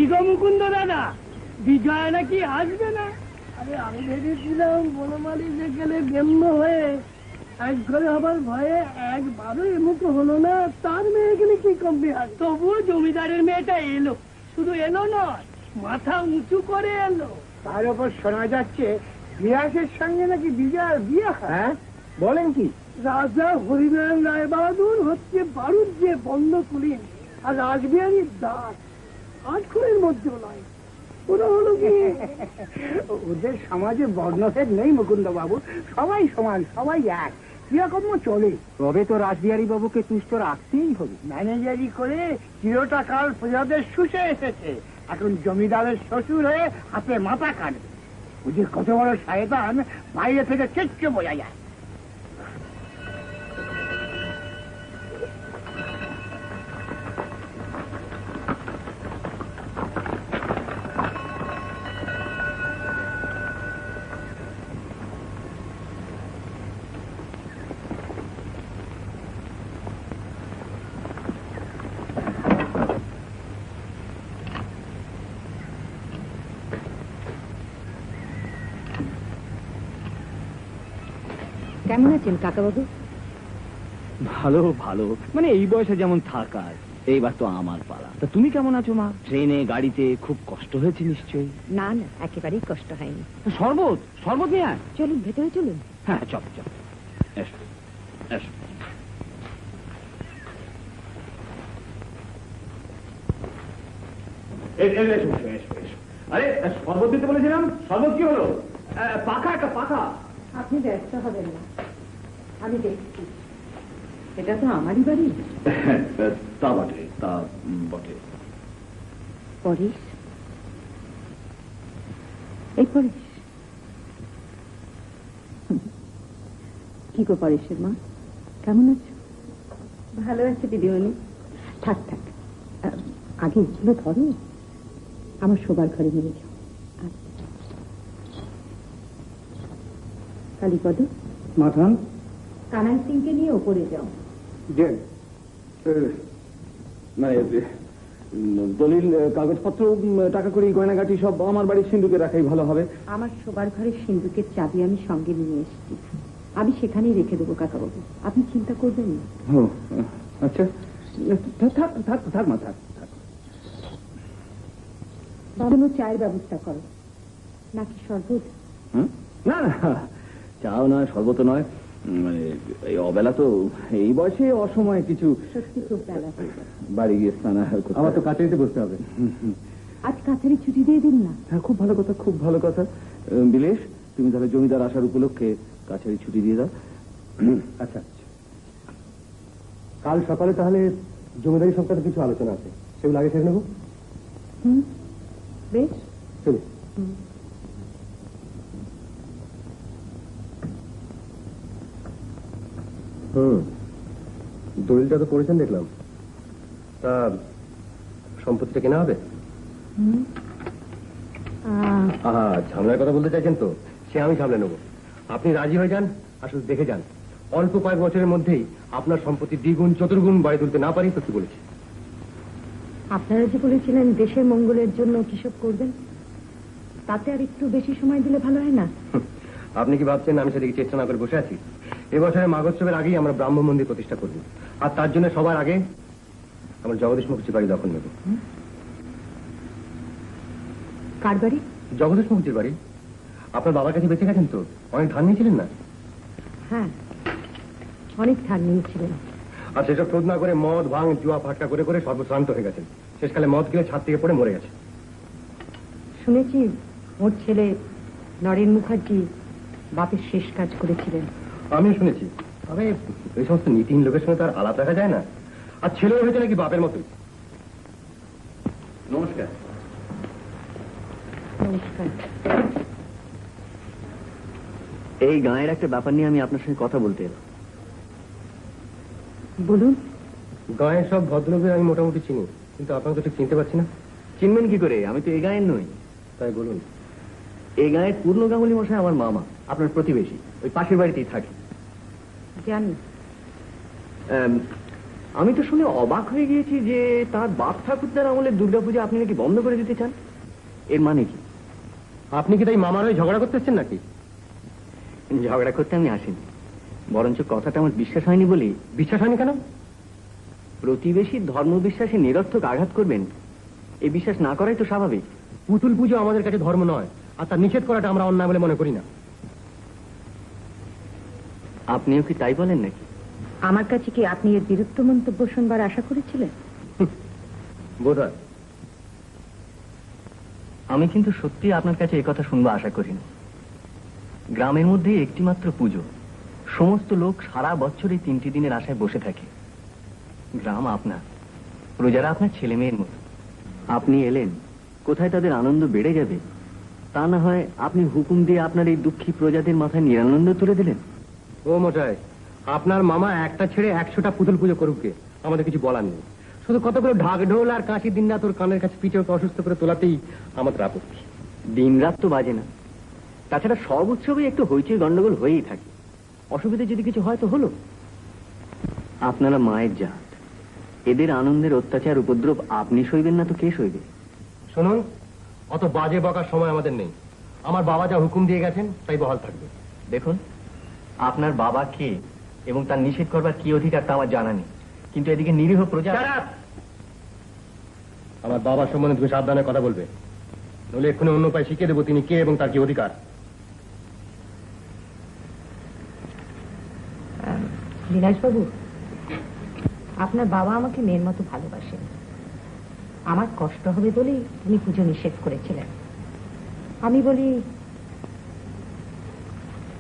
কি গো মুকুন্দ দাদা, বিজয় নাকি আসবে না? আরে আমি ভেবেছিলাম বনমালী যে গেলে গেম্য হয়ে এক ঘরে হবার ভয়ে একবারও এমুখো হলো না, তার মেয়ে গেলে কি কমবে? আর তবুও জমিদারের মেয়েটা এলো, শুধু এলো নয়, মাথা উঁচু করে এলো। তার উপর শোনা যাচ্ছে বিরাসের সঙ্গে নাকি বিজয়ের বিয়ে। হ্যাঁ, বলেন কি? রাজা হরিনারায়ণ রায় বাহাদুর হচ্ছে বারুদ যে বন্ধ কুলিন, আর রাসবিহারীর দাস 8 ঘরের মধ্যেও নয়। ওরা হলো কি ওদের সমাজে বর্ণভেদ নেই মুকুন্দ বাবু, সবাই সমান, সবাই এক, কিরকম চলে। তবে তো রাসবিহারী বাবুকে তুষ্ট রাখতেই হবে। ম্যানেজারি করে চিরটা কাল প্রজাদের শুষে এসেছে, এখন জমিদারের শ্বশুর হয়ে হাতে মাথা কাটবে। বুঝি কত বড় শয়তান, বাইরে থেকে চেটকে বোঝা যায়। কেমন আছেন কাকাবাবু? ভালো ভালো, মানে এই বয়সে যেমন থাকার, এইবার তো আমার পালা। তা তুমি কেমন আছো মা? ট্রেনে গাড়িতে খুব কষ্ট হয়েছে নিশ্চয়ই? না না, একেবারেই কষ্ট হয়নি। শরবত শরবত নিয়ে আয়। চলুন ভেতরে চলুন। হ্যাঁ চল চল, এসো এসো। আরে শরবত দিতে বলেছিলাম, শরবত কি হলো? পাখা একটা পাখা। আপনি ব্যস্ত হবেন না, আমি দেখছি। এটা তো আমারই বাড়ি। তা বটে, তা বটে। পরেশ, এই পরেশ। কি গো পরেশের মা, কেমন আছো? ভালো আছে দিদিমণি। থাক থাক, আগে এগুলো ধরো, আমার শোবার ঘরে নিয়ে যাও। কালীপদ, মাথান কানাই সিংকে নিয়ে ওপরে যাও। মানে দলিল, কাগজপত্র, টাকা কড়ি, গয়নাগাটি সব আমার বাড়ির সিন্ধুকে রাখাই ভালো হবে। আমার শোবার ঘরের সিন্ধুকের চাবি আমি সঙ্গে নিয়ে এসেছি, আমি সেখানেই রেখে দেবো কাকাবাবু, আপনি চিন্তা করবেন না। ও আচ্ছা, থাক থাক থাক মা, থাক থাক। বাবু চায়ের ব্যবস্থা করো, নাকি শরবত? না না, চাও নয়, শরবত নয়, মানে এই অবেলা তো, এই বয়সে অসময় কিছু। সত্যি খুব বেলা হয়ে গেল, বাড়ি গিয়ে স্নান আমার তো কাছারিতে বসতে হবে। আজ কাছারি ছুটি দিয়ে দিন না। হ্যাঁ, খুব ভালো কথা, খুব ভালো কথা। বিলেশ, তুমি তাহলে জমিদার আসার উপলক্ষে কাছারি ছুটি দিয়ে দাও। আচ্ছা, কাল সকালে তাহলে জমিদারি সংক্রান্ত কিছু আলোচনা আছে, সেগুলো আগে সেরে নেব। বেশ, চলো। দলিলটা তো পড়েছেন দেখলাম, তা সম্পত্তিটা কেনা হবে? ঝামেলার কথা বলতে চাইছেন তো, সে আমি সামলে নেবো। আপনি রাজি হয়ে যান, আসলে দেখে যান, অল্প কয়েক বছরের মধ্যেই আপনার সম্পত্তি দ্বিগুণ চতুর্গুণ বাড়ি তুলতে না পারি তো কি বলেছি। আপনারা যে বলেছিলেন দেশের মঙ্গলের জন্য কিসব করবেন, তাতে আর একটু বেশি সময় দিলে ভালো হয় না? আপনি কি ভাবছেন আমি সেদিকে চেষ্টা না করে বসে আছি? এবছরের মাঘোৎসবের আগেই আমরা ব্রাহ্ম মন্দির প্রতিষ্ঠা করব, আর তার জন্য সবার আগে আমরা জগদীশ মুখর্জির বাড়ি দখল নেব। কার বাড়ি? জগদীশ মুখর্জির বাড়ি। আপনার বাবার কাছে বেঁচে গেছেন তো, অনেক ধান নিয়েছিলেন না? হ্যাঁ, অনেক ধার নিয়েছিলেন। আর সেসব শোধ না করে মদ, ভাঙ, জুয়া, ফাটকা করে করে সর্বশ্রান্ত হয়ে গেছেন। শেষকালে মদ কিনে ছাদ থেকে পড়ে মরে গেছে। শুনেছি ওর ছেলে নরেন মুখার্জি বাপের শেষ কাজ করেছিলেন। আমিও শুনেছি, তবে এই সমস্ত নীতিহীন লোকের সঙ্গে তার আলাপ রাখা যায় না। আর ছেলে হয়েছে নাকি বাপের মতোই। নমস্কার। নমস্কার। এই গাঁয়ের একটা ব্যাপার নিয়ে আমি আপনার সঙ্গে কথা বলতে এলাম। বলুন। গাঁয়ের সব ভদ্রলোকের আমি মোটামুটি চিনি, কিন্তু আপনাকে তো ঠিক চিনতে পারছি না। চিনবেন কি করে? আমি তো এই গাঁয়ের নই। তাই বলুন। এই গাঁয়ের পূর্ণ গাঙ্গুলি মশাই আমার মামা, আপনার প্রতিবেশী, ওই পাশের বাড়িতেই থাকে। জানি। আমি তো শুনে অবাক হয়ে গিয়েছি যে তার বাপ ঠাকুরদার আমলে দুর্গাপূজা আপনি নাকি বন্ধ করে দিতে চান। এর মানে কি? আপনি কি তাই মামার হয়ে ঝগড়া করতে এসছেন নাকি? ঝগড়া করতে আমি আসিনি, বরঞ্চ কথাটা আমার বিশ্বাস হয়নি বলে। বিশ্বাস হয়নি কেন? প্রতিবেশী ধর্মবিশ্বাসে নিরর্থক আঘাত করবেন, এই বিশ্বাস না করাই তো স্বাভাবিক। পুতুল পুজো আমাদের কাছে ধর্ম নয়, আর তার নিষেধ করাটা আমরা অন্যায় বলে মনে করি না। আপনিও কি তাই বলেন নাকি? আমার কাছে কি আপনি এর বিরুদ্ধ মন্তব্য শুনবার আশা করেছিলেন? বোধহয়। আমি কিন্তু সত্যি আপনার কাছে এই কথা শুনবো আশা করিনি। গ্রামের মধ্যে একটি মাত্র পুজো, সমস্ত লোক সারা বছর এই 3টি দিনের আশায় বসে থাকে। গ্রাম আপনার, প্রজারা আপনার ছেলে মেয়ের মতো। আপনি এলেন, কোথায় তাদের আনন্দ বেড়ে যাবে, তা না হয় আপনি হুকুম দিয়ে আপনার এই দুঃখী প্রজাদের মাথায় নিরানন্দ তুলে দিলেন। ও মোটাই, আপনার মামা একটা ছেড়ে 100টা পুতুল পুজো করুককে আমাদের কিছু বলার নেই। শুধু কতগুলো ঢাক ঢোল আর কাশি দিন রাত ওর কানের কাছে পিঠে ওকে অসুস্থ করে তোলাতেই আমাদের আপত্তি। দিন রাত তো বাজে না, তাছাড়া সব উৎসবেই একটু হইচই গন্ডগোল হয়েই থাকে। অসুবিধা যদি কিছু হয় তো হলো। আপনারা মায়ের জাত, এদের আনন্দের অত্যাচার উপদ্রব আপনি সইবেন না তো কে সইবে? শুনুন, অত বাজে বকার সময় আমাদের নেই। আমার বাবা যা হুকুম দিয়ে গেছেন তাই বহাল থাকবে। দেখুন, আপনার বাবা কে এবং তার নিষেধ করবার কি অধিকার তা আমার জানা নেই, কিন্তু এদিকে নিরীহ প্রজা। আমার বাবার সম্বন্ধে তুমি সাবধানে কথা বলবে, নইলে এক্ষুনি অন্য উপায় শিখিয়ে দেবো তিনি কে এবং তার কি অধিকার। বিলাসবাবু, আপনার বাবা আমাকে মেয়ের মতো ভালোবাসেন। আমার কষ্ট হবে বলেই উনি পুজো নিষেধ করেছিলেন। আমি বলি,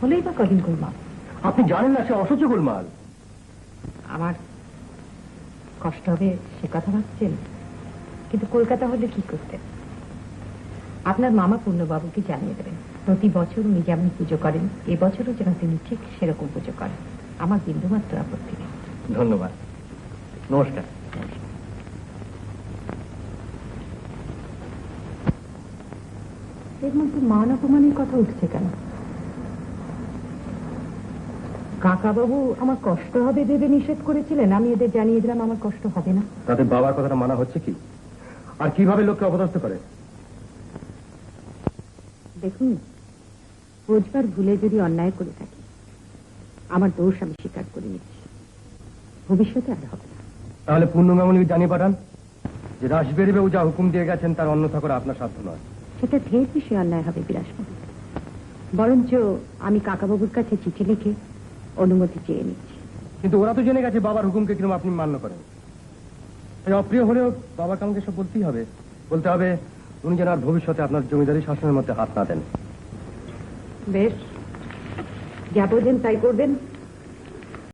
হলেই বা কদিন গোলমাল। আপনি জানেন না সে অসহ্য গোলমাল। আমার কষ্ট হবে সে কথা ভাবছেন, কিন্তু কলকাতা হলে কি করতেন? আপনার মামা পূর্ণবাবুকে জানিয়ে দেবেন, প্রতি বছর উনি যেমন পুজো করেন এবছরও যেন তিনি ঠিক সেরকম পুজো করেন। আমার বিন্দুমাত্র আপত্তি নেই। ধন্যবাদ, নমস্কার। এর মধ্যে মান অপমানের কথা উঠছে কেন? কাকাবাবু আমার কষ্ট হবে ভেবে নিষেধ করেছিলেন, আমি এদের জানিয়ে দিলাম আমার কষ্ট হবে না। তাদের বাবার কথাটা মানা হচ্ছে কি? আর কিভাবে লোককে অপদস্থ করে? দেখুন, রোজবার ভুলে যদি অন্যায় করে থাকি, আমার দোষ আমি স্বীকার করে নিচ্ছি, ভবিষ্যতে আর হবে না। তাহলে পূর্ণমামলিকে জানিয়ে পাঠান যে রাসবেরি বাবু যা হুকুম দিয়ে গেছেন তার অন্যথা করা আপনার সাধ্য নয়। সেটা ঢের বেশি অন্যায় হবে বিলাসবাবু। বরঞ্চ আমি কাকাবাবুর কাছে চিঠি লিখে অনুমতি চেয়ে নিচ্ছি। কিন্তু ওরা তো জেনে গেছে বাবার হুকুমকে কিরকম আপনি মান্য করেন। তাই অপ্রিয় হলেও বাবাকে আমাকে সব বলতেই হবে। বলতে হবে উনি যেন আর ভবিষ্যতে আপনার জমিদারি শাসনের মধ্যে হাত না দেন। বেশ, যা বোঝেন তাই করবেন।